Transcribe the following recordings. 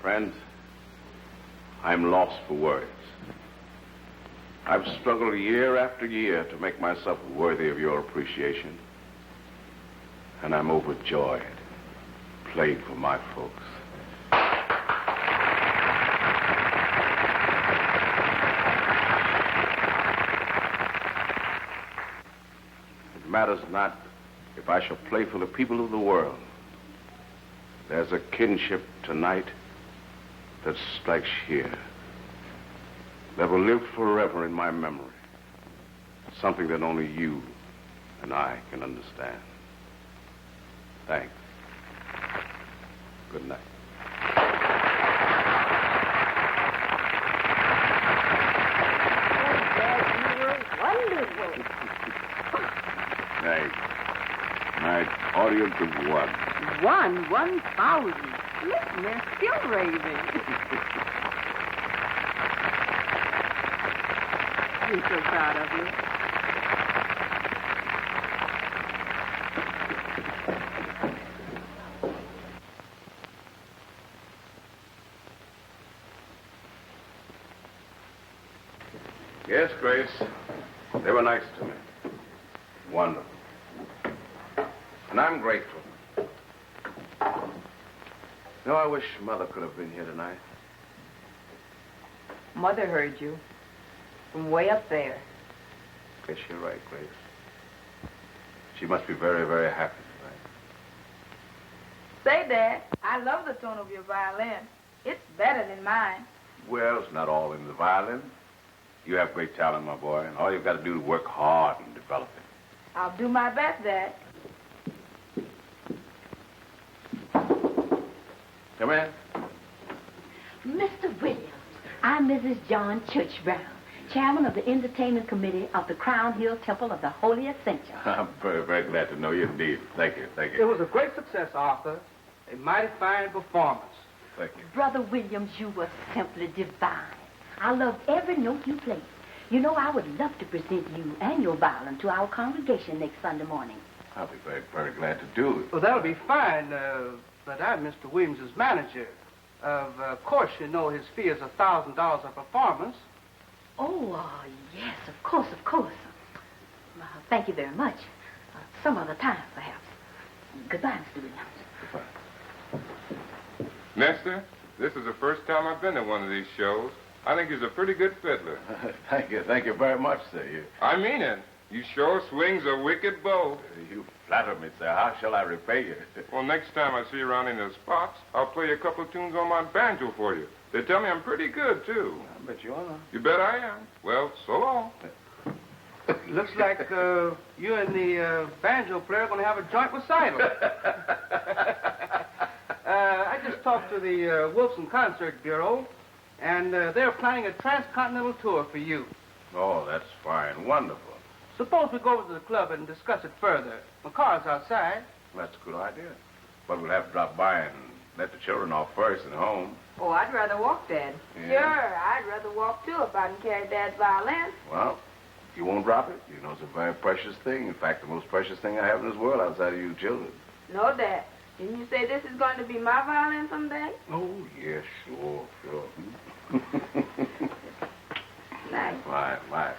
Friends, I'm lost for words. I've struggled year after year to make myself worthy of your appreciation. And I'm overjoyed, played for my folks. It matters not if I shall play for the people of the world. There's a kinship tonight that strikes here, that will live forever in my memory. Something that only you and I can understand. Thanks. Good night. Wonderful. Night. My audience of one. 1,000. Listen, they're still raving. I'm so proud of you. Yes, Grace. They were nice to me. Wonderful. And I'm grateful. You know, I wish Mother could have been here tonight. Mother heard you from way up there. Guess you're right, Grace. She must be very, very happy tonight. Say, Dad, I love the tone of your violin. It's better than mine. Well, it's not all in the violin. You have great talent, my boy, and all you've got to do is work hard and develop it. I'll do my best, Dad. Come in. Mr. Williams, I'm Mrs. John Church Brown, chairman of the entertainment committee of the Crown Hill Temple of the Holy Ascension. I'm very, very glad to know you indeed. Thank you, thank It you. was a great success, Arthur. A mighty fine performance. Thank you. Brother Williams, you were simply divine. I loved every note you played. You know, I would love to present you and your violin to our congregation next Sunday morning. I'll be very, very glad to do it. Well, that'll be fine, but I'm Mr. Williams' manager. Of course, you know his fee is $1,000 a performance. Oh, yes, of course, of course. Thank you very much. Some other time, perhaps. Goodbye, Mr. Williams. Goodbye. Mister, this is the first time I've been to one of these shows. I think he's a pretty good fiddler. Thank you very much, sir. I mean it. You sure swings a wicked bow. You flatter me, sir. How shall I repay you? Well, next time I see you around in the spots, I'll play a couple of tunes on my banjo for you. They tell me I'm pretty good, too. I bet you are. You bet I am. Well, so long. Looks like you and the banjo player are going to have a joint recital. I just talked to the Wilson Concert Bureau, and they're planning a transcontinental tour for you. Oh, that's fine. Wonderful. Suppose we go over to the club and discuss it further. My car's outside. That's a good idea. But we'll have to drop by and let the children off first and home. Oh, I'd rather walk, Dad. Yeah. Sure, I'd rather walk, too, if I can carry Dad's violin. Well, you won't drop it. You know, it's a very precious thing. In fact, the most precious thing I have in this world outside of you children. No, Dad. Didn't you say this is going to be my violin someday? Oh, yes, sure. Nice. Fine.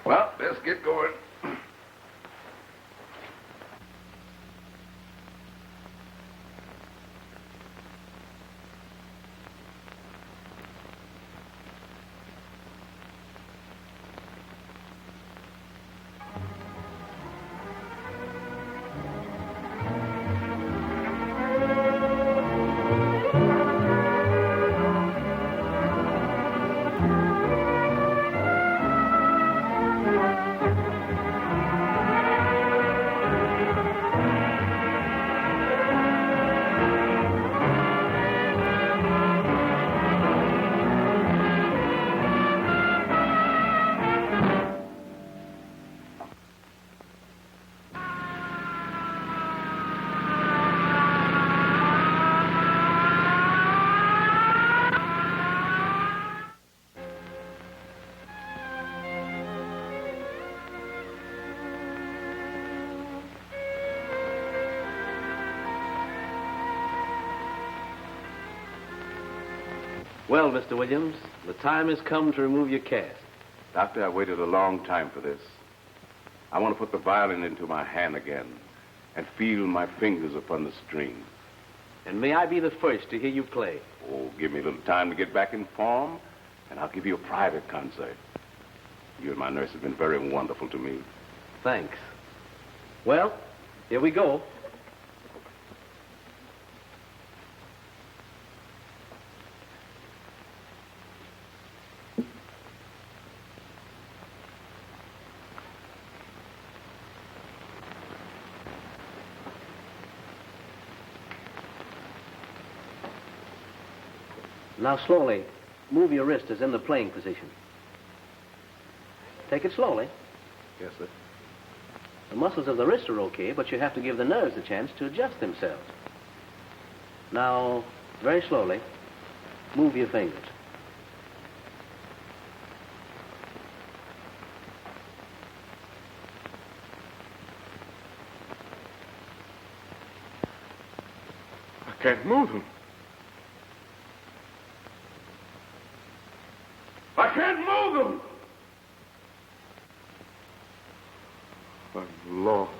Well, let's get going. Well, Mr. Williams, the time has come to remove your cast. Doctor, I waited a long time for this. I want to put the violin into my hand again and feel my fingers upon the strings. And may I be the first to hear you play? Oh, give me a little time to get back in form, and I'll give you a private concert. You and my nurse have been very wonderful to me. Thanks. Well, here we go. Now, slowly, move your wrist as in the playing position. Take it slowly. Yes, sir. The muscles of the wrist are okay, but you have to give the nerves a chance to adjust themselves. Now, very slowly, move your fingers. I can't move them. I can't move them. I'm lost.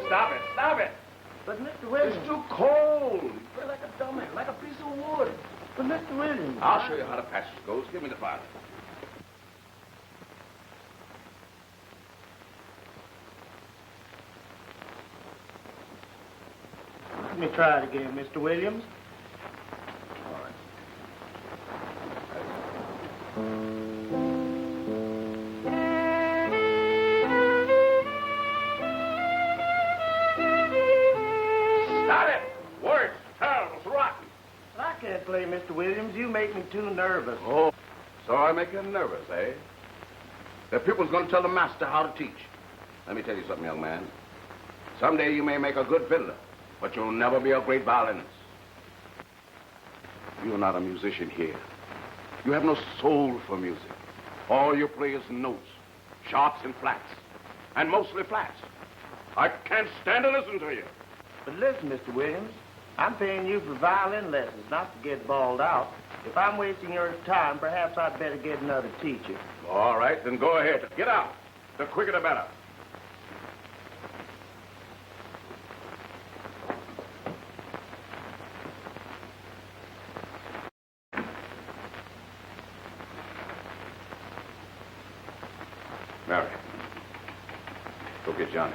Stop it. But Mr. Williams... It's too cold. You play like a dummy, like a piece of wood. But Mr. Williams... I'll show you how the passage goes. Give me the violin. Let me try it again, Mr. Williams. All right. Stop it! Worse. Terrible. It's rotten. I can't play, Mr. Williams. You make me too nervous. Oh, so I make you nervous, eh? The pupil's going to tell the master how to teach. Let me tell you something, young man. Someday you may make a good fiddler, but you'll never be a great violinist. You're not a musician here. You have no soul for music. All you play is notes, sharps and flats, and mostly flats. I can't stand to listen to you. But listen, Mr. Williams, I'm paying you for violin lessons, not to get bawled out. If I'm wasting your time, perhaps I'd better get another teacher. All right, then go ahead. Get out. The quicker the better. Mary, go get Johnny.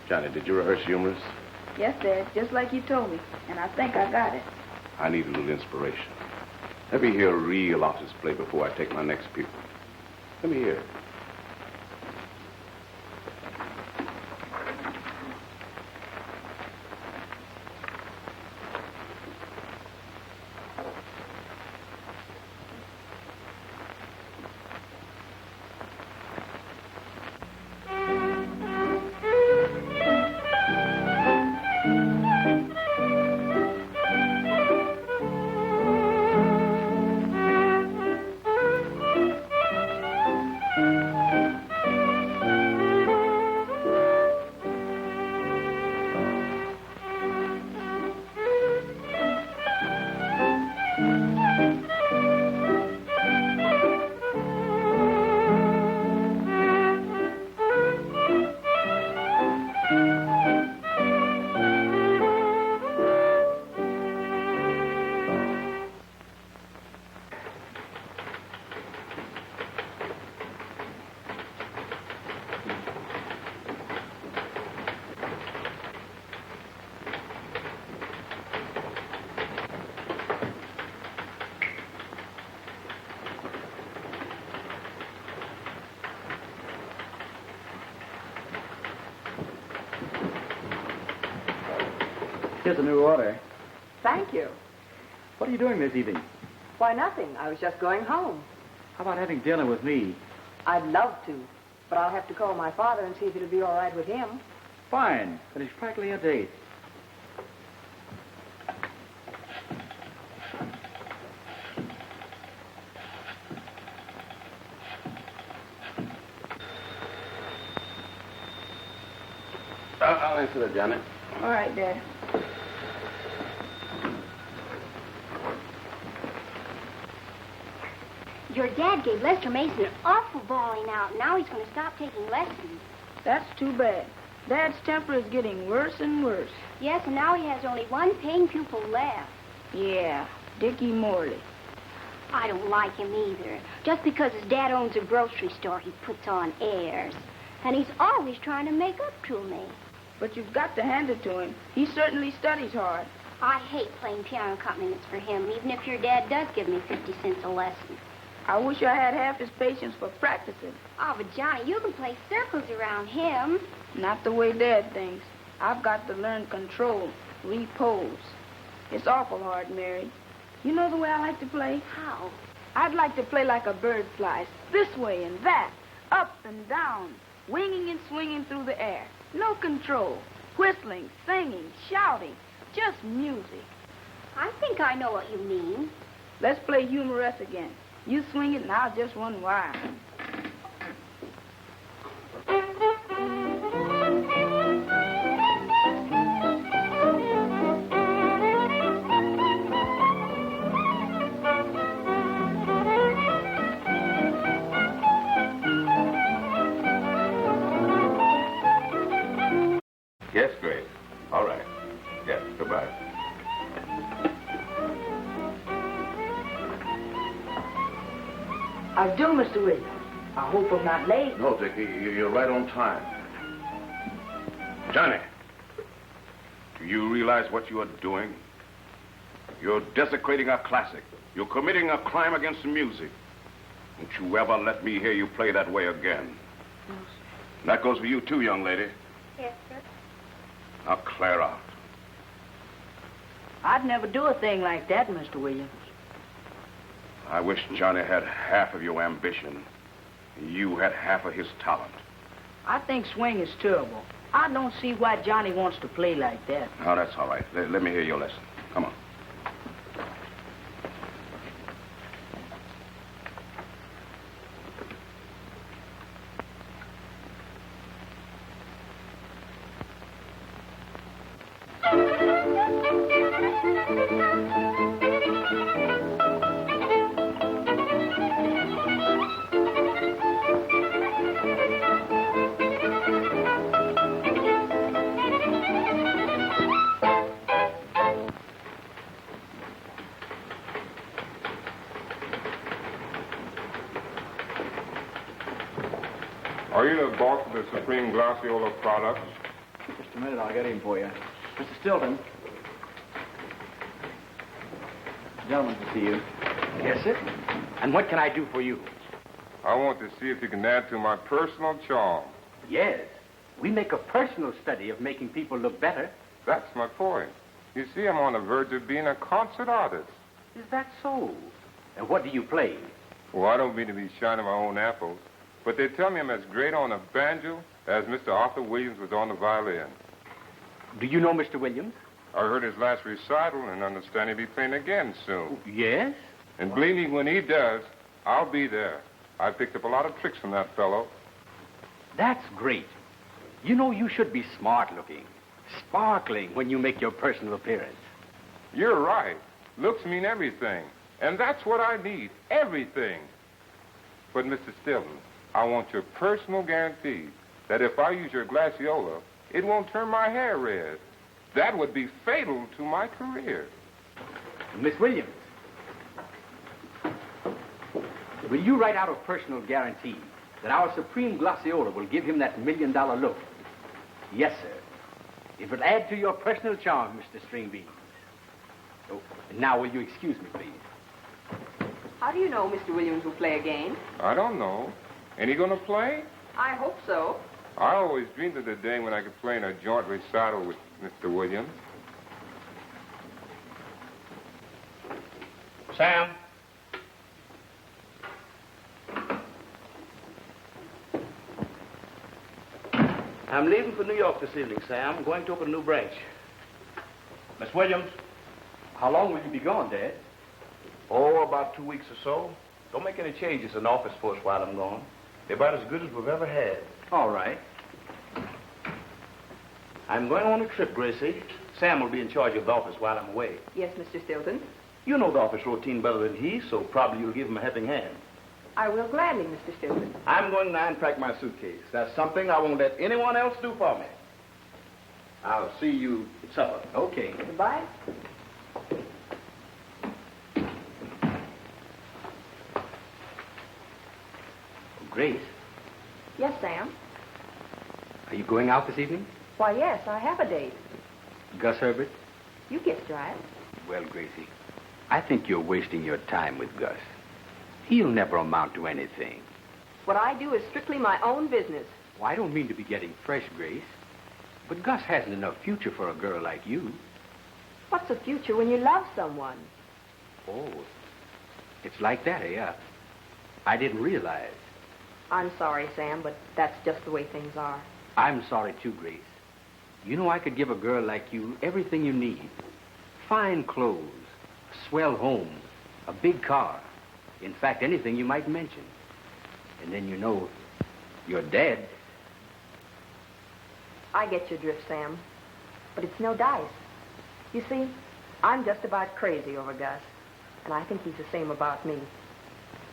Johnny, did you rehearse humorous? Yes, Dad, just like you told me. And I think I got it. I need a little inspiration. Let me hear a real artist play before I take my next pupil. Let me hear it. Here's a new order. Thank you. What are you doing this evening? Why, nothing. I was just going home. How about having dinner with me? I'd love to, but I'll have to call my father and see if it'll be all right with him. Fine. Then it's practically a date. I'll answer that, Johnny. All right, Dad. Your dad gave Lester Mason an awful bawling out. Now he's going to stop taking lessons. That's too bad. Dad's temper is getting worse and worse. Yes, and now he has only one paying pupil left. Yeah, Dickie Morley. I don't like him either. Just because his dad owns a grocery store, he puts on airs. And he's always trying to make up to me. But you've got to hand it to him. He certainly studies hard. I hate playing piano accompaniments for him, even if your dad does give me 50 cents a lesson. I wish I had half his patience for practicing. Oh, but Johnny, you can play circles around him. Not the way Dad thinks. I've got to learn control, repose. It's awful hard, Mary. You know the way I like to play? How? I'd like to play like a bird flies, this way and that, up and down, winging and swinging through the air. No control. Whistling, singing, shouting. Just music. I think I know what you mean. Let's play humorous again. You swing it and I'll just run wild. Yes, great. All right. Yes, goodbye. How do, Mr. Williams? I hope I'm not late. No, Dickie, you're right on time. Johnny, do you realize what you are doing? You're desecrating a classic. You're committing a crime against music. Don't you ever let me hear you play that way again. Yes. And that goes for you, too, young lady. Yes, sir. Now, clear out. I'd never do a thing like that, Mr. Williams. I wish Johnny had half of your ambition. You had half of his talent. I think swing is terrible. I don't see why Johnny wants to play like that. Oh, that's all right. Let me hear your lesson. Come on. Are you the boss of the Supreme Glaciola products? Just a minute, I'll get him for you. Mr. Stilton. Gentlemen to see you. Yes, sir. And what can I do for you? I want to see if you can add to my personal charm. Yes. We make a personal study of making people look better. That's my point. You see, I'm on the verge of being a concert artist. Is that so? And what do you play? Well, I don't mean to be shining my own apples, but they tell me I'm as great on the banjo as Mr. Arthur Williams was on the violin. Do you know Mr. Williams? I heard his last recital and understand he'll be playing again soon. Yes? And believe me, when he does, I'll be there. I picked up a lot of tricks from that fellow. That's great. You know, you should be smart looking, sparkling when you make your personal appearance. You're right. Looks mean everything. And that's what I need, everything. But, Mr. Stilton, I want your personal guarantee that if I use your glaciola, it won't turn my hair red. That would be fatal to my career. Miss Williams, will you write out a personal guarantee that our Supreme Glaciola will give him that $1 million look? Yes, sir. It will add to your personal charm, Mr. Stringbean. Oh, now, will you excuse me, please? How do you know Mr. Williams will play again? I don't know. Ain't he going to play? I hope so. I always dreamed of the day when I could play in a joint recital with Mr. Williams. Sam? I'm leaving for New York this evening, Sam. I'm going to open a new branch. Miss Williams? How long will you be gone, Dad? Oh, about 2 weeks or so. Don't make any changes in the office force while I'm gone. They're about as good as we've ever had. All right. I'm going on a trip, Gracie. Sam will be in charge of the office while I'm away. Yes, Mr. Stilton. You know the office routine better than he, so probably you'll give him a helping hand. I will gladly, Mr. Stilton. I'm going to unpack my suitcase. That's something I won't let anyone else do for me. I'll see you at supper. Okay. Goodbye. Grace, Yes, Sam. are you going out this evening? Why, yes, I have a date. Gus Herbert? You guessed right. Well, Gracie, I think you're wasting your time with Gus. He'll never amount to anything. What I do is strictly my own business. Well, I don't mean to be getting fresh, Grace, but Gus hasn't enough future for a girl like you. What's the future when you love someone? Oh, it's like that, eh? I didn't realize. I'm sorry, Sam, but that's just the way things are. I'm sorry, too, Grace. You know I could give a girl like you everything you need. Fine clothes, a swell home, a big car. In fact, anything you might mention. And then you know, you're dead. I get your drift, Sam, but it's no dice. You see, I'm just about crazy over Gus, and I think he's the same about me.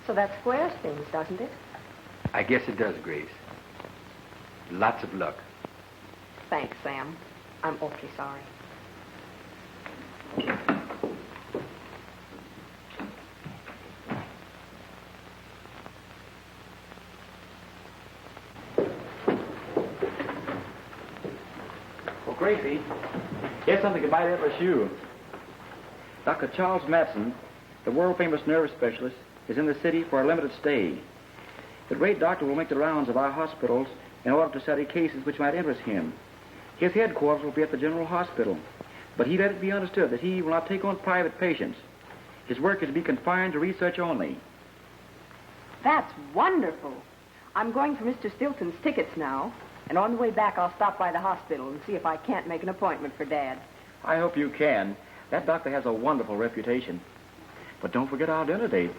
So that squares things, doesn't it? I guess it does, Grace. Lots of luck. Thanks, Sam. I'm awfully sorry. Well, Gracie, here's something that might interest you. Dr. Charles Matson, the world-famous nerve specialist, is in the city for a limited stay. The great doctor will make the rounds of our hospitals in order to study cases which might interest him. His headquarters will be at the General Hospital, but he let it be understood that he will not take on private patients. His work is to be confined to research only. That's wonderful. I'm going for Mr. Stilton's tickets now, and on the way back I'll stop by the hospital and see if I can't make an appointment for Dad. I hope you can. That doctor has a wonderful reputation. But don't forget our dinner date.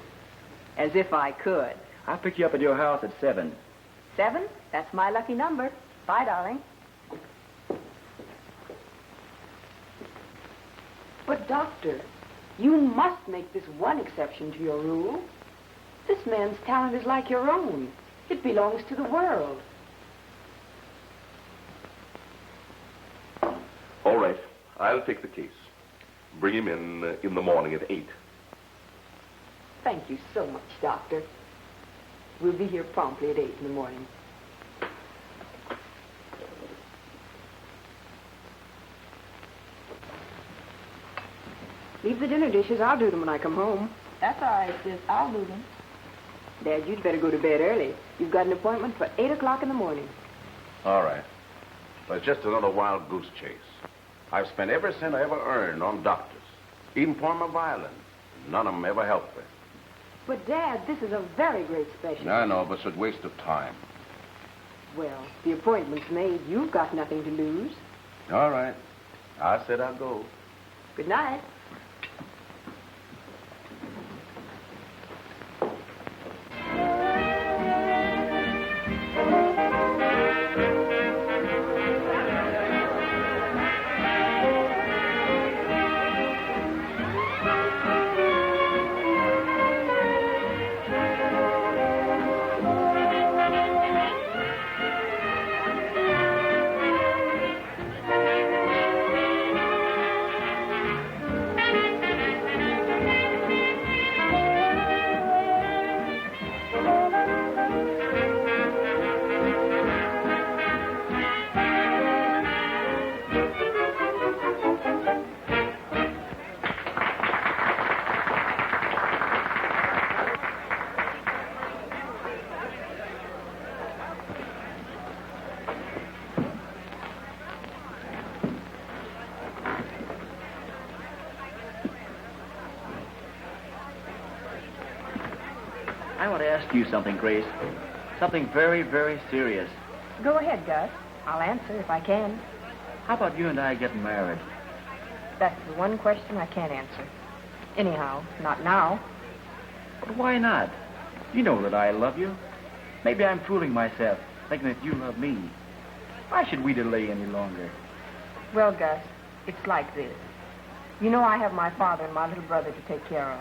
As if I could. I'll pick you up at your house at 7. 7? That's my lucky number. Bye, darling. But, Doctor, you must make this one exception to your rule. This man's talent is like your own. It belongs to the world. All right. I'll take the case. Bring him in the morning at 8. Thank you so much, Doctor. We'll be here promptly at 8 in the morning. Leave the dinner dishes. I'll do them when I come home. That's all right, sis. I'll do them. Dad, you'd better go to bed early. You've got an appointment for 8 o'clock in the morning. All right. But it's just another wild goose chase. I've spent every cent I ever earned on doctors, even for my violin. None of them ever helped me. But, Dad, this is a very great specialty. I know, but it's a waste of time. Well, the appointment's made. You've got nothing to lose. All right. I said I'd go. Good night. I want to ask you something, Grace. Something very, very serious. Go ahead, Gus. I'll answer if I can. How about you and I getting married? That's the one question I can't answer. Anyhow, not now. But why not? You know that I love you. Maybe I'm fooling myself, thinking that you love me. Why should we delay any longer? Well, Gus, it's like this. You know I have my father and my little brother to take care of.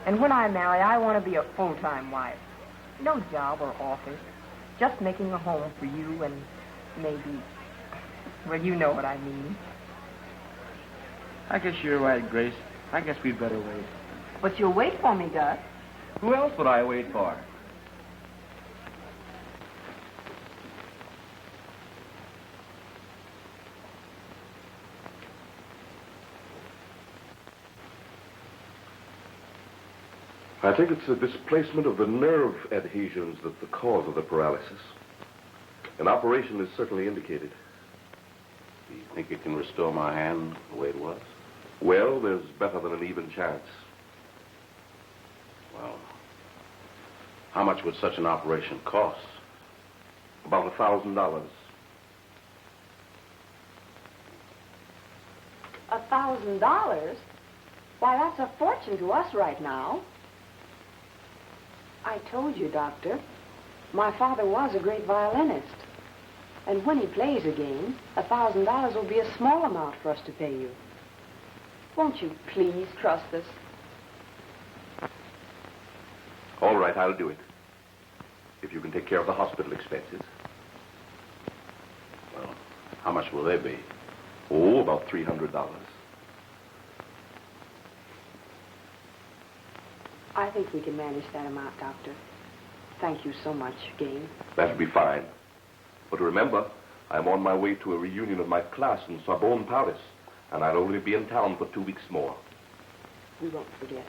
And when I marry, I want to be a full-time wife. No job or office. Just making a home for you and maybe... Well, you know what I mean. I guess you're right, Grace. I guess we'd better wait. But you'll wait for me, Gus. Who else would I wait for? I think it's the displacement of the nerve adhesions that's the cause of the paralysis. An operation is certainly indicated. Do you think it can restore my hand the way it was? Well, there's better than an even chance. Well, how much would such an operation cost? About $1,000. $1,000? Why, that's a fortune to us right now. I told you, Doctor, my father was a great violinist. And when he plays again, $1,000 will be a small amount for us to pay you. Won't you please trust us? All right, I'll do it. If you can take care of the hospital expenses. Well, how much will they be? Oh, about $300. I think we can manage that amount, Doctor. Thank you so much again. That'll be fine. But remember, I'm on my way to a reunion of my class in Sorbonne, Paris, and I'll only be in town for 2 weeks more. We won't forget.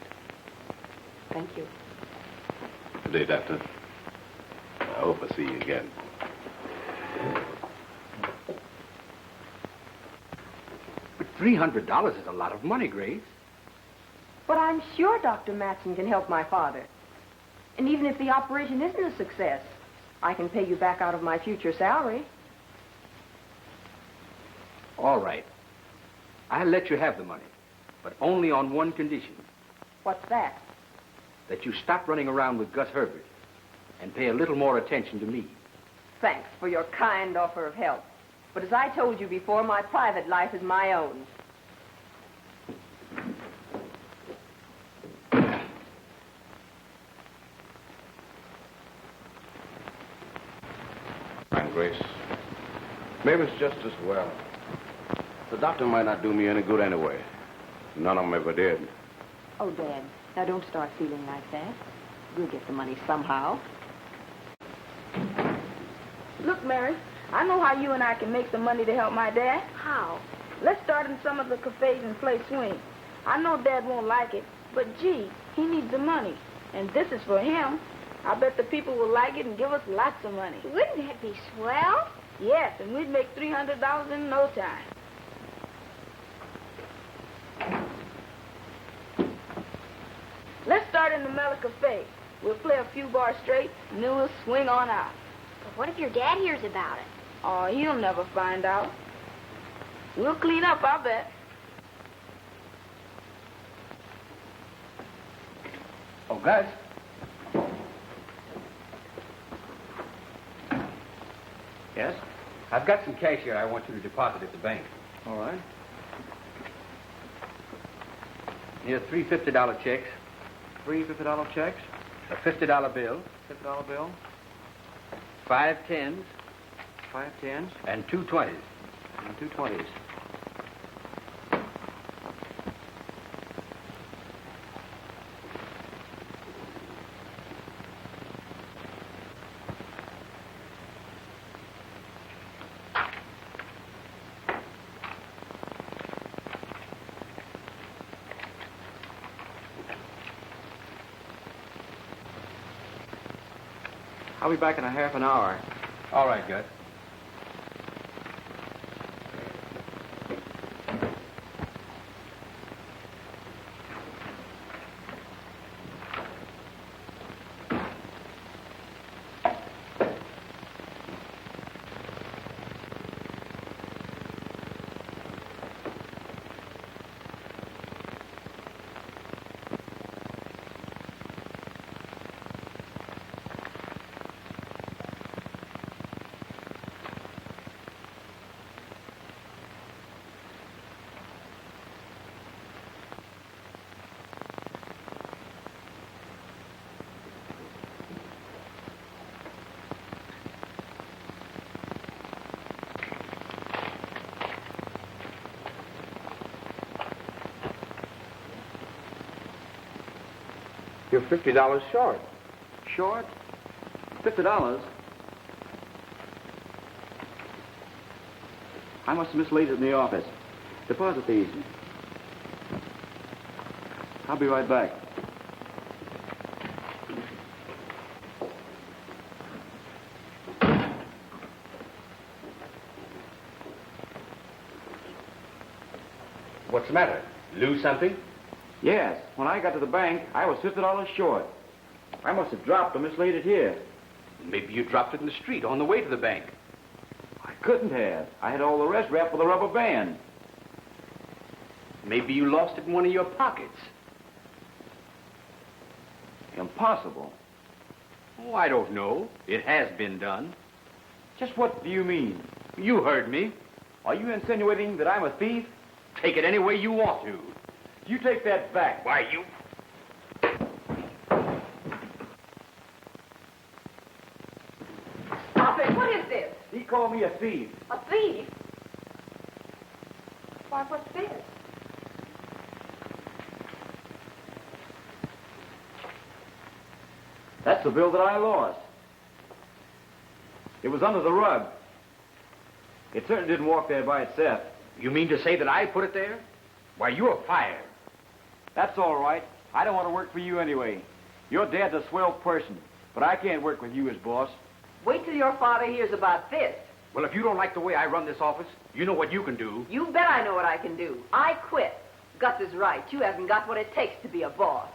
Thank you. Good day, Doctor. I hope I see you again. But $300 is a lot of money, Grace. But I'm sure Dr. Matson can help my father. And even if the operation isn't a success, I can pay you back out of my future salary. All right. I'll let you have the money, but only on one condition. What's that? That you stop running around with Gus Herbert and pay a little more attention to me. Thanks for your kind offer of help. But as I told you before, my private life is my own. Grace. Maybe it's just as well. The doctor might not do me any good anyway. None of them ever did. Oh, Dad, now don't start feeling like that. We'll get the money somehow. Look, Mary, I know how you and I can make some money to help my dad. How? Let's start in some of the cafes and play swing. I know Dad won't like it, but gee, he needs the money. And this is for him. I bet the people will like it and give us lots of money. Wouldn't that be swell? Yes, and we'd make $300 in no time. Let's start in the Mellow Cafe. We'll play a few bars straight, and then we'll swing on out. But what if your dad hears about it? Oh, he'll never find out. We'll clean up, I bet. Oh, Gus. Yes? I've got some cash here I want you to deposit at the bank. All right. Here's three $50 checks, Three $50 checks. a $50 bill, $50 bill. 5 10s, 5 10s. and 2 20s. And 2 20s. I'll be back in a half an hour. All right, Gus. You're $50 short. Short? $50? I must have mislaid it in the office. Deposit these. I'll be right back. What's the matter? Lose something? Yes. When I got to the bank, I was $50 short. I must have dropped or mislaid it here. Maybe you dropped it in the street on the way to the bank. I couldn't have. I had all the rest wrapped with a rubber band. Maybe you lost it in one of your pockets. Impossible. Oh, I don't know. It has been done. Just what do you mean? You heard me. Are you insinuating that I'm a thief? Take it any way you want to. You take that back. Why, you... Stop it. What is this? He called me a thief. A thief? Why, what's this? That's the bill that I lost. It was under the rug. It certainly didn't walk there by itself. You mean to say that I put it there? Why, you're fired. That's all right. I don't want to work for you anyway. Your dad's a swell person, but I can't work with you as boss. Wait till your father hears about this. Well, if you don't like the way I run this office, you know what you can do. You bet I know what I can do. I quit. Gus is right. You haven't got what it takes to be a boss.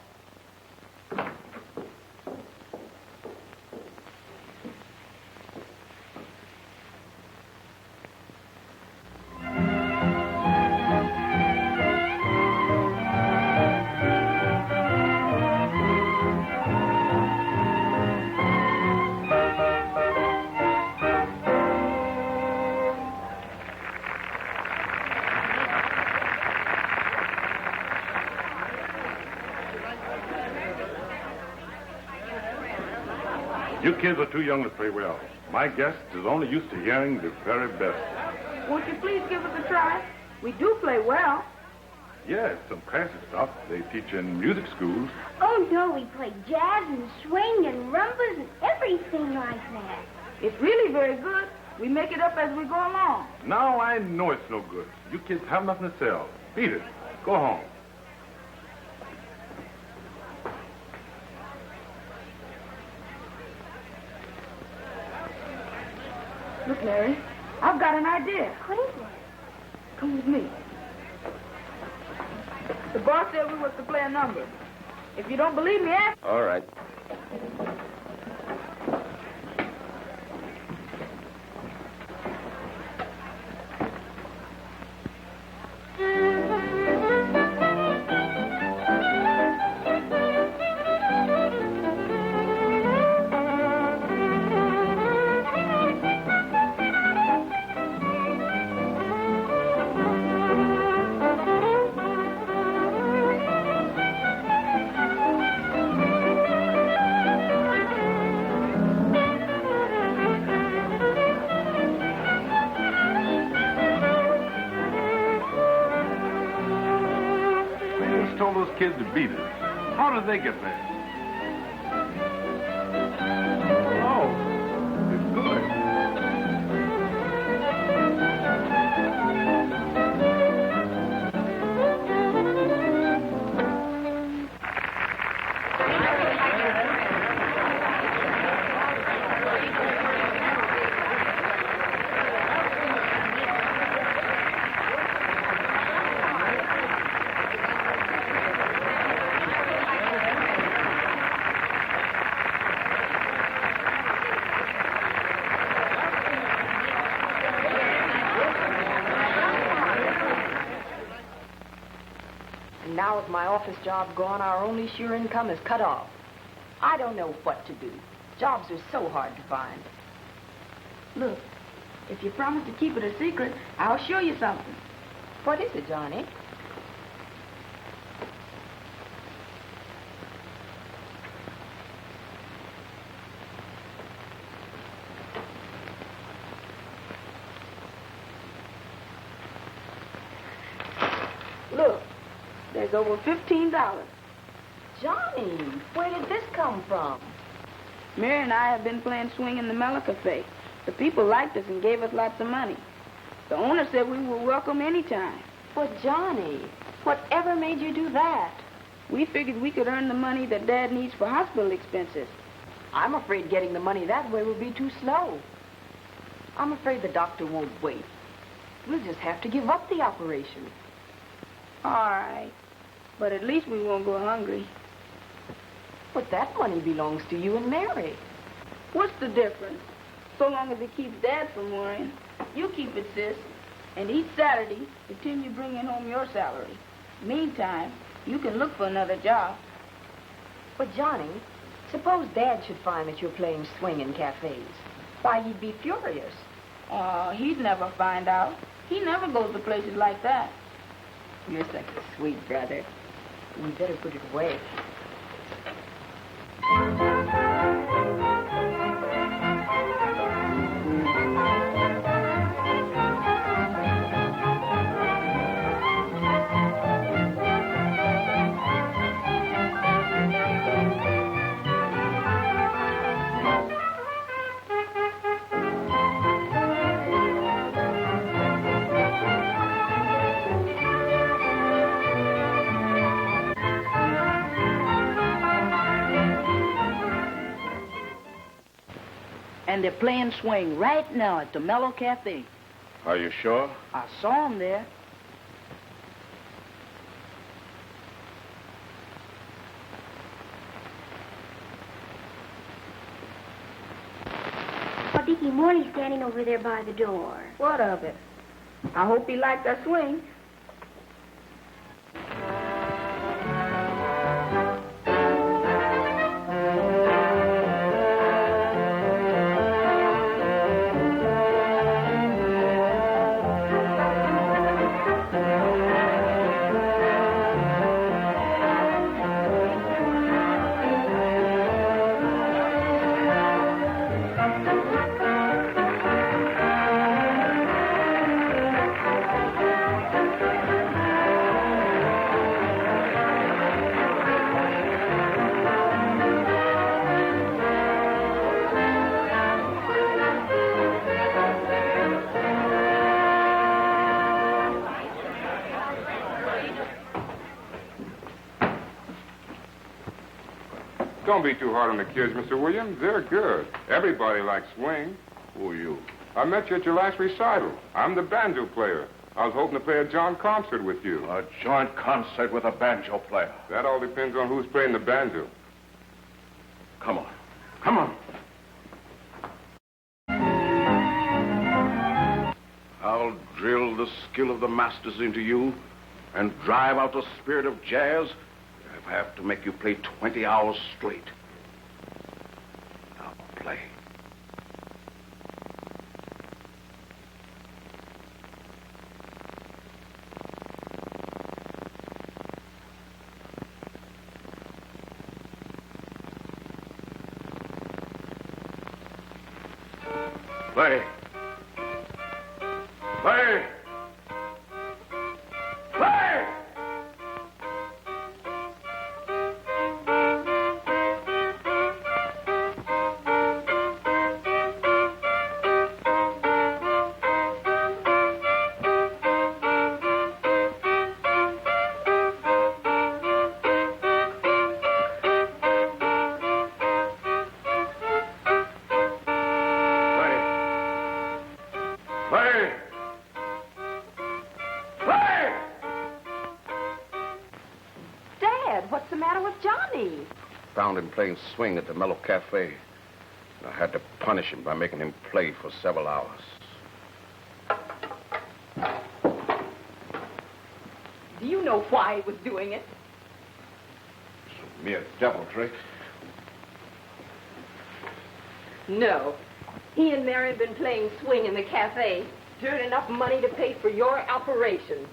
You kids are too young to play well. My guest is only used to hearing the very best. Won't you please give us a try? We do play well. Yes, some classic stuff they teach in music schools. Oh, no, we play jazz and swing and rumbas and everything like that. It's really very good. We make it up as we go along. Now I know it's no good. You kids have nothing to sell. Beat it. Go home. Look, Mary, I've got an idea. What is it? Come with me. The boss said we were to play a number. If you don't believe me, ask. All right. Told those kids to beat it. How did they get there? Oh, it's good. Now with my office job gone, our only sure income is cut off. I don't know what to do. Jobs are so hard to find. Look, if you promise to keep it a secret, I'll show you something. What is it, Johnny? Look, there's over $15. Johnny, where did this come from? Mary and I have been playing swing in the Mellow Cafe. The people liked us and gave us lots of money. The owner said we were welcome anytime. But Johnny, whatever made you do that? We figured we could earn the money that Dad needs for hospital expenses. I'm afraid getting the money that way will be too slow. I'm afraid the doctor won't wait. We'll just have to give up the operation. All right. But at least we won't go hungry. But that money belongs to you and Mary. What's the difference? So long as it keeps Dad from worrying. You keep it, sis. And each Saturday, continue bringing home your salary. Meantime, you can look for another job. But Johnny, suppose Dad should find that you're playing swing in cafes. Why, he'd be furious. Oh, he'd never find out. He never goes to places like that. You're such a sweet brother. We better put it away. And they're playing swing right now at the Mellow Cafe. Are you sure? I saw them there. Oh, Dickie, Morley's standing over there by the door. What of it? I hope he liked our swing. Don't be too hard on the kids, Mr. Williams. They're good. Everybody likes swing. Who are you? I met you at your last recital. I'm the banjo player. I was hoping to play a joint concert with you. A joint concert with a banjo player. That all depends on who's playing the banjo. Come on. Come on. I'll drill the skill of the masters into you and drive out the spirit of jazz if I have to make you play 20 hours straight. Now play. Play. Play. Play. Play! Play! Dad, what's the matter with Johnny? Found him playing swing at the Mellow Cafe. I had to punish him by making him play for several hours. Do you know why he was doing it? It's a mere deviltry. No. He and Mary have been playing swing in the cafe to earn enough money to pay for your operation.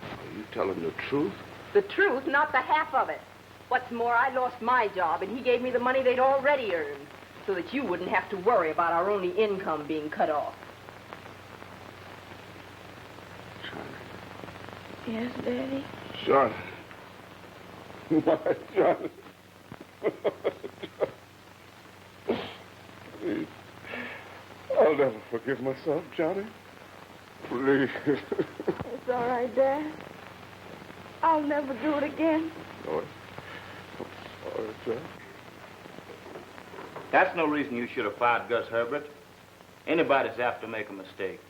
Are you telling the truth? The truth, not the half of it. What's more, I lost my job, and he gave me the money they'd already earned, so that you wouldn't have to worry about our only income being cut off. Yes, Daddy? Son. My Johnny. Please. I'll never forgive myself, Johnny. Please. It's all right, Dad. I'll never do it again. No, I'm sorry, Johnny. That's no reason you should have fired Gus Herbert. Anybody's apt to make a mistake.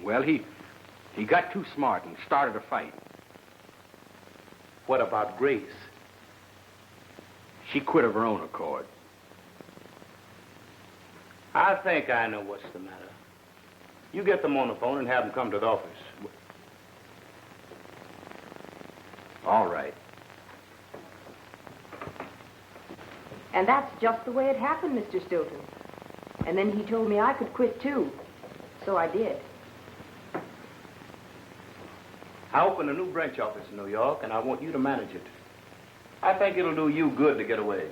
Well, he got too smart and started a fight. What about Grace? She quit of her own accord. I think I know what's the matter. You get them on the phone and have them come to the office. All right. And that's just the way it happened, Mr. Stilton. And then he told me I could quit, too. So I did. I opened a new branch office in New York, and I want you to manage it. I think it'll do you good to get away.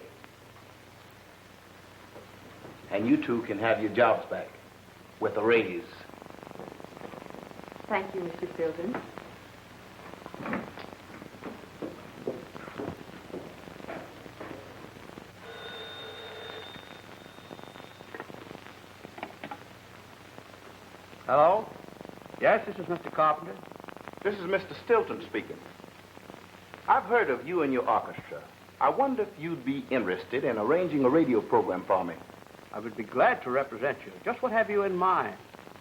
And you two can have your jobs back with a raise. Thank you, Mr. Stilton. Hello? Yes, this is Mr. Carpenter. This is Mr. Stilton speaking. I've heard of you and your orchestra. I wonder if you'd be interested in arranging a radio program for me. I would be glad to represent you. Just what have you in mind?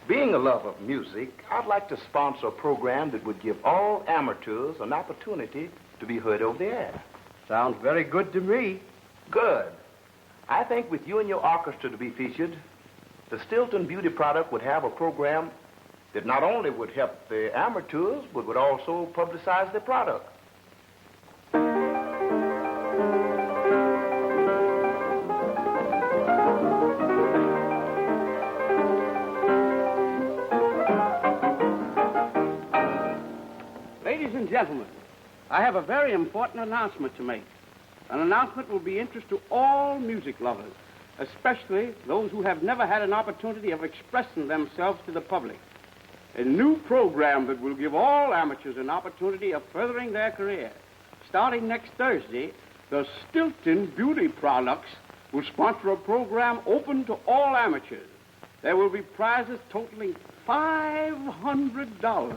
Being a lover of music, I'd like to sponsor a program that would give all amateurs an opportunity to be heard over the air. Sounds very good to me. Good. I think with you and your orchestra to be featured, the Stilton Beauty product would have a program that not only would help the amateurs, but would also publicize their product. Ladies and gentlemen, I have a very important announcement to make. An announcement will be interest to all music lovers, especially those who have never had an opportunity of expressing themselves to the public. A new program that will give all amateurs an opportunity of furthering their career. Starting next Thursday, the Stilton Beauty Products will sponsor a program open to all amateurs. There will be prizes totaling $500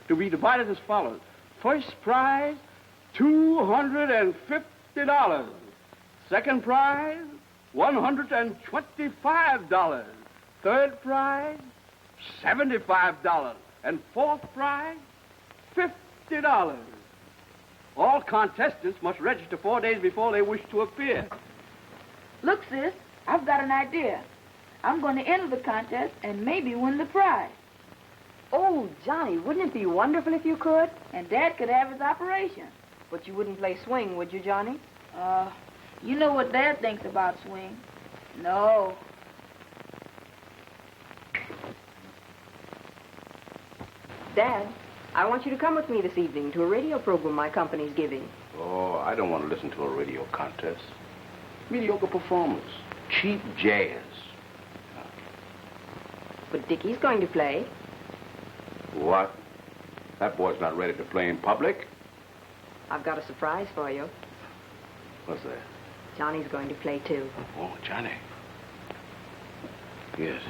to be divided as follows. First prize, $250. Second prize, $125. Third prize, $75. And fourth prize, $50. All contestants must register 4 days before they wish to appear. Look, sis, I've got an idea. I'm going to enter the contest and maybe win the prize. Oh, Johnny, wouldn't it be wonderful if you could? And Dad could have his operation. But you wouldn't play swing, would you, Johnny? You know what Dad thinks about swing. No. Dad, I want you to come with me this evening to a radio program my company's giving. Oh, I don't want to listen to a radio contest. Mediocre performance. Cheap jazz. But Dickie's going to play. What? That boy's not ready to play in public. I've got a surprise for you. What's that? Johnny's going to play, too. Oh, Johnny. Yes.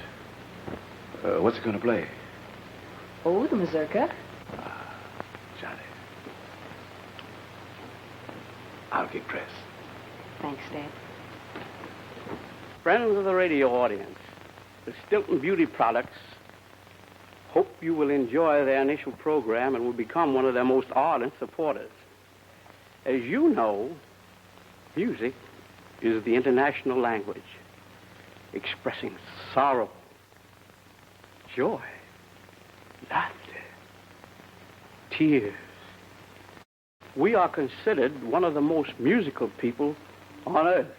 What's he going to play? Oh, the mazurka. Johnny. I'll get dressed. Thanks, Dad. Friends of the radio audience, the Stilton Beauty Products hope you will enjoy their initial program and will become one of their most ardent supporters. As you know, music is the international language, expressing sorrow, joy, laughter, tears. We are considered one of the most musical people on earth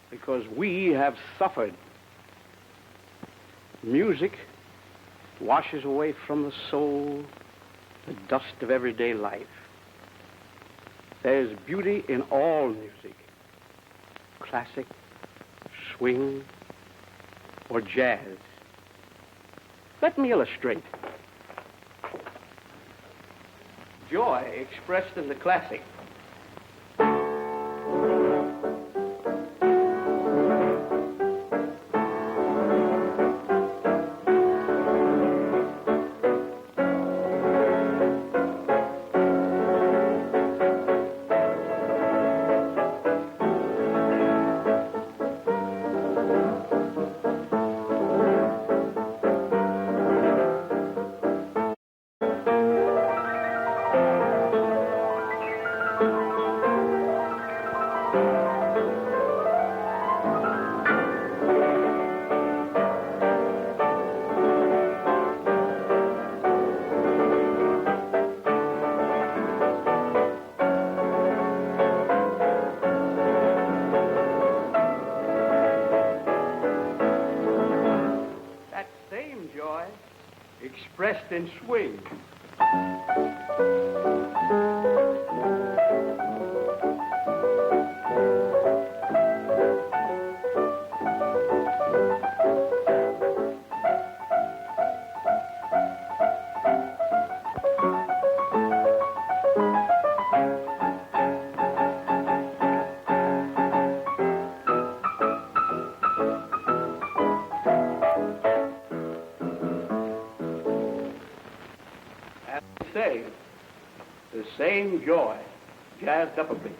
because we have suffered. Music washes away from the soul the dust of everyday life. There's beauty in all music, classic, swing, or jazz. Let me illustrate. Joy expressed in the classic rest and swing. Say, the same joy, jazzed up a bit.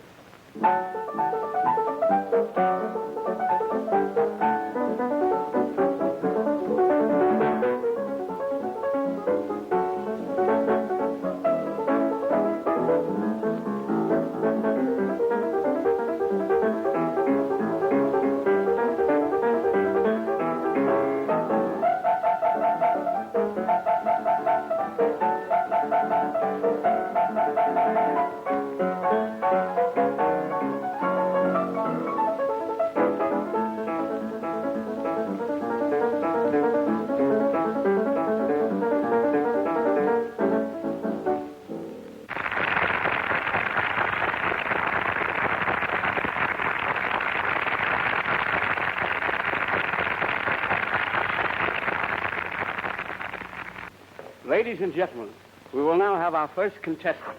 Ladies and gentlemen, we will now have our first contestant.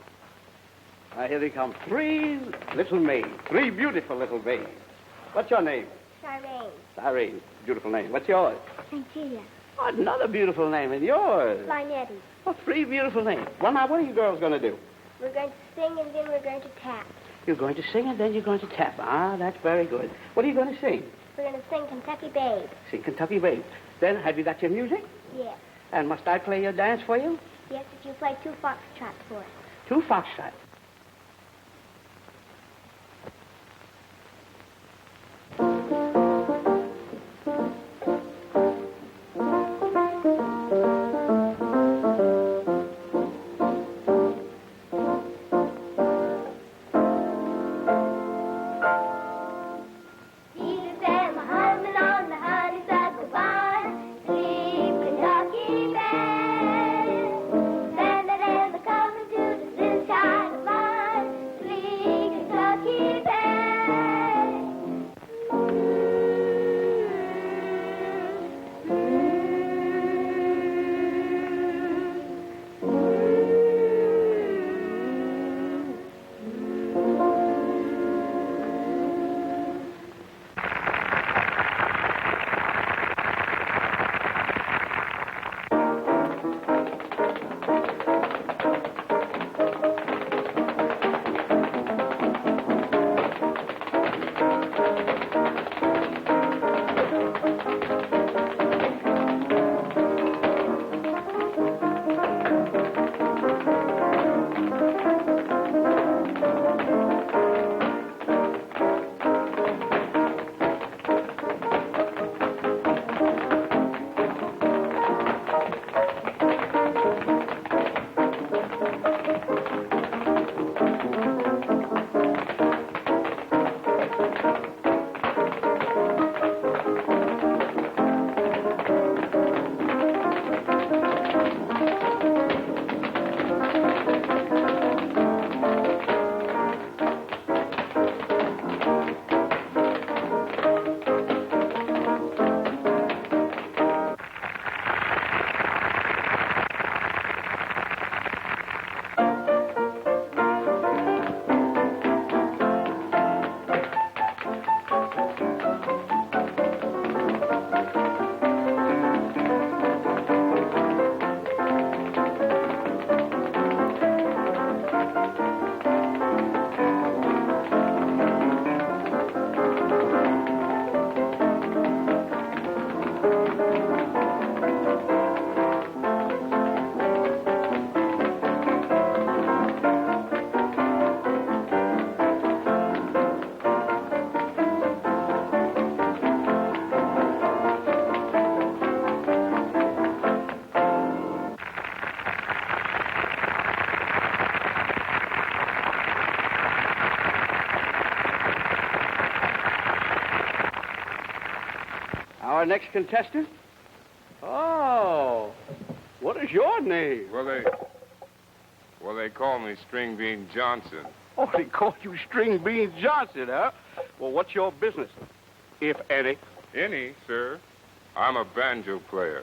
Here they come. Three little maids. Three beautiful little maids. What's your name? Cyrene. Cyrene. Beautiful name. What's yours? Cynthia. Oh, another beautiful name. And yours? Linetti. Oh, three beautiful names. Well, now, what are you girls going to do? We're going to sing and then we're going to tap. You're going to sing and then you're going to tap. Ah, that's very good. What are you going to sing? We're going to sing Kentucky Babe. Sing Kentucky Babe. Then, have you got your music? Yes. And must I play your dance for you? Yes, if you play 2 foxtrots for us. 2 foxtrots. Our next contestant? Oh, What is your name? Well, they call me String Bean Johnson. Oh, they call you String Bean Johnson, huh? Well, what's your business, if any? Any, sir. I'm a banjo player.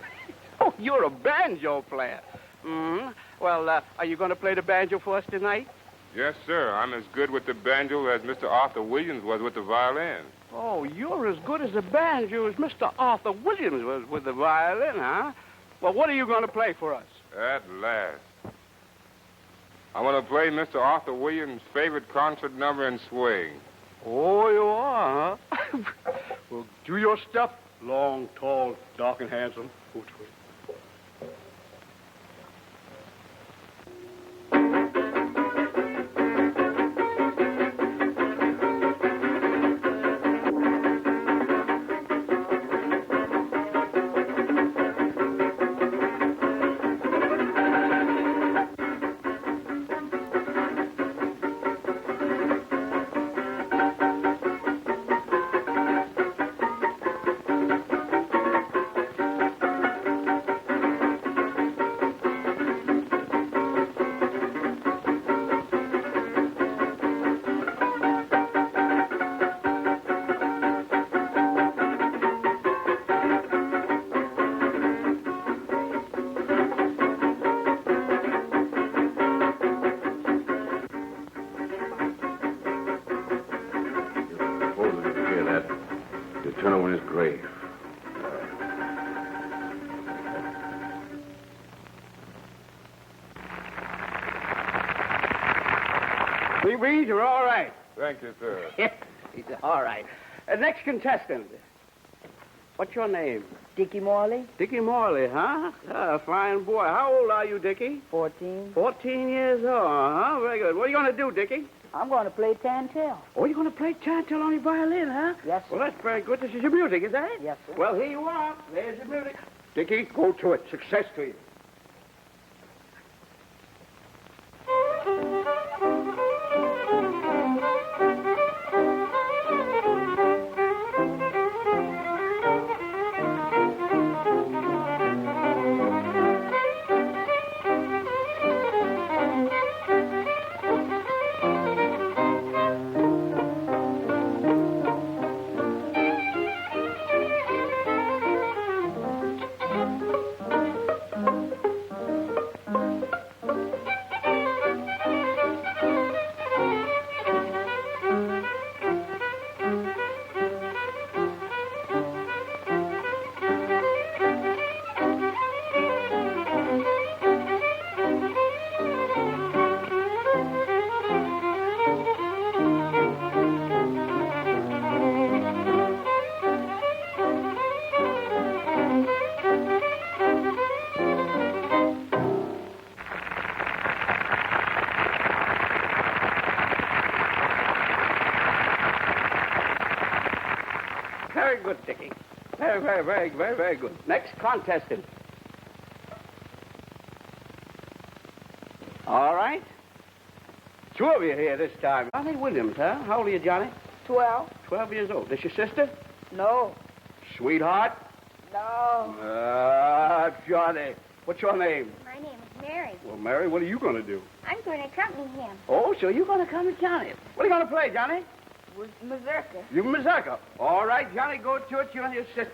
Oh, you're a banjo player. Mm-hmm. Well, are you going to play the banjo for us tonight? Yes, sir. I'm as good with the banjo as Mr. Arthur Williams was with the violin. Oh, you're as good as the banjo as Mr. Arthur Williams was with the violin, huh? Well, what are you going to play for us? At last. I'm going to play Mr. Arthur Williams' favorite concert number in swing. Oh, you are, huh? Well, do your stuff. Long, tall, dark, and handsome. Go to it. Reed, you're all right. Thank you, sir. He's all right. Next contestant. What's your name? Dickie Morley. Dickie Morley, huh? Fine boy. How old are you, Dickie? 14. 14 years old, huh? Very good. What are you going to do, Dickie? I'm going to play tantel. Oh, you're going to play tantel on your violin, huh? Yes, sir. Well, that's very good. This is your music, is that it? Yes, sir. Well, here you are. There's your music. Dickie, go to it. Success to you. Very good, Dickie. Very good. Next contestant. All right. Two of you here this time. Johnny Williams, huh? How old are you, Johnny? 12. 12 years old. This your sister? No. Sweetheart? No. Johnny. What's your name? My name is Mary. Well, Mary, what are you going to do? I'm going to accompany him. Oh, so you're going to come with Johnny. What are you going to play, Johnny? With Mazurka. You Mazurka. All right, Johnny, go to it. You and your sister.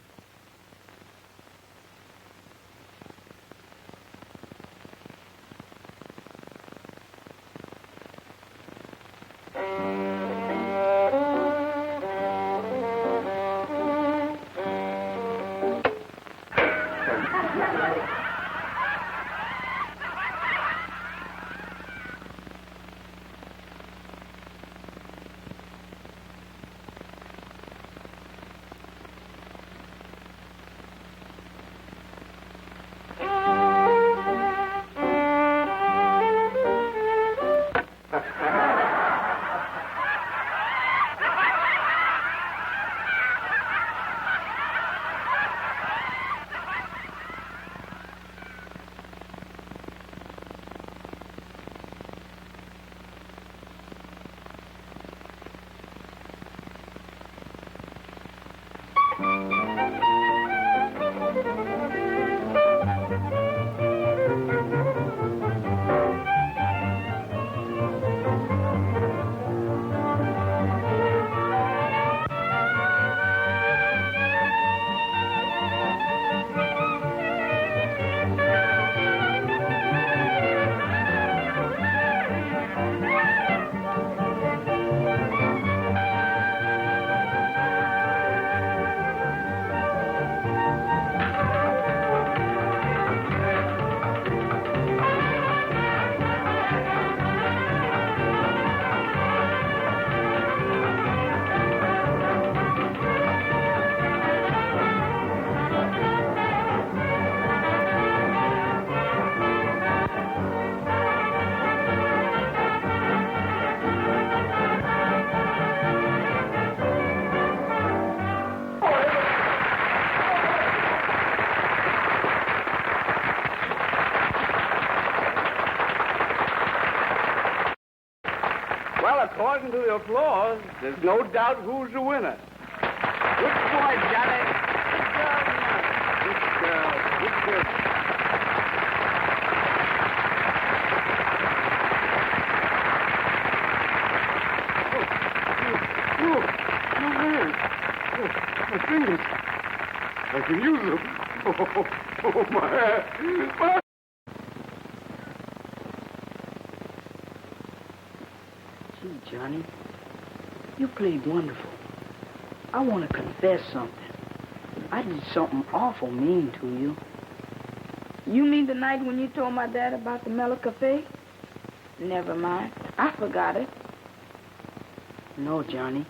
the applause, there's no doubt who's the winner. Good boy, Johnny. Good girl. Good girl. Oh, my hands. Oh, my fingers. I can use them. Oh, my hand. My... Gee, Johnny, you played wonderful. I want to confess something. I did something awful mean to you. You mean the night when you told my dad about the Mellow Cafe? Never mind. I forgot it. No, Johnny.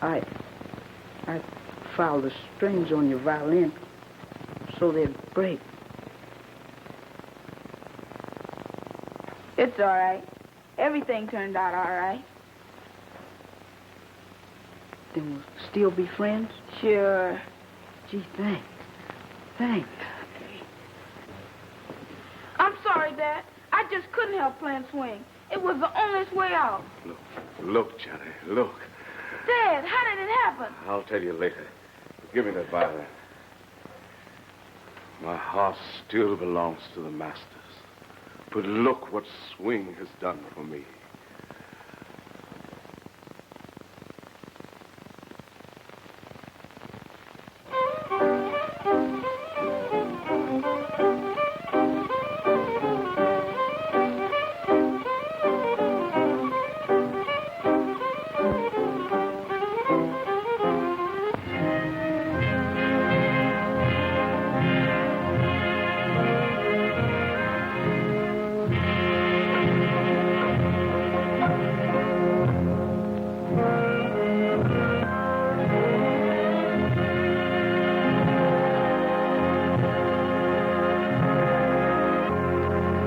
I filed the strings on your violin so they'd break. It's all right. Everything turned out all right. Then we'll still be friends? Sure. Gee, thanks. Thanks. I'm sorry, Dad. I just couldn't help playing swing. It was the only way out. Look, Johnny, look. Dad, how did it happen? I'll tell you later. Give me that violin. My heart still belongs to the masters. But look what swing has done for me.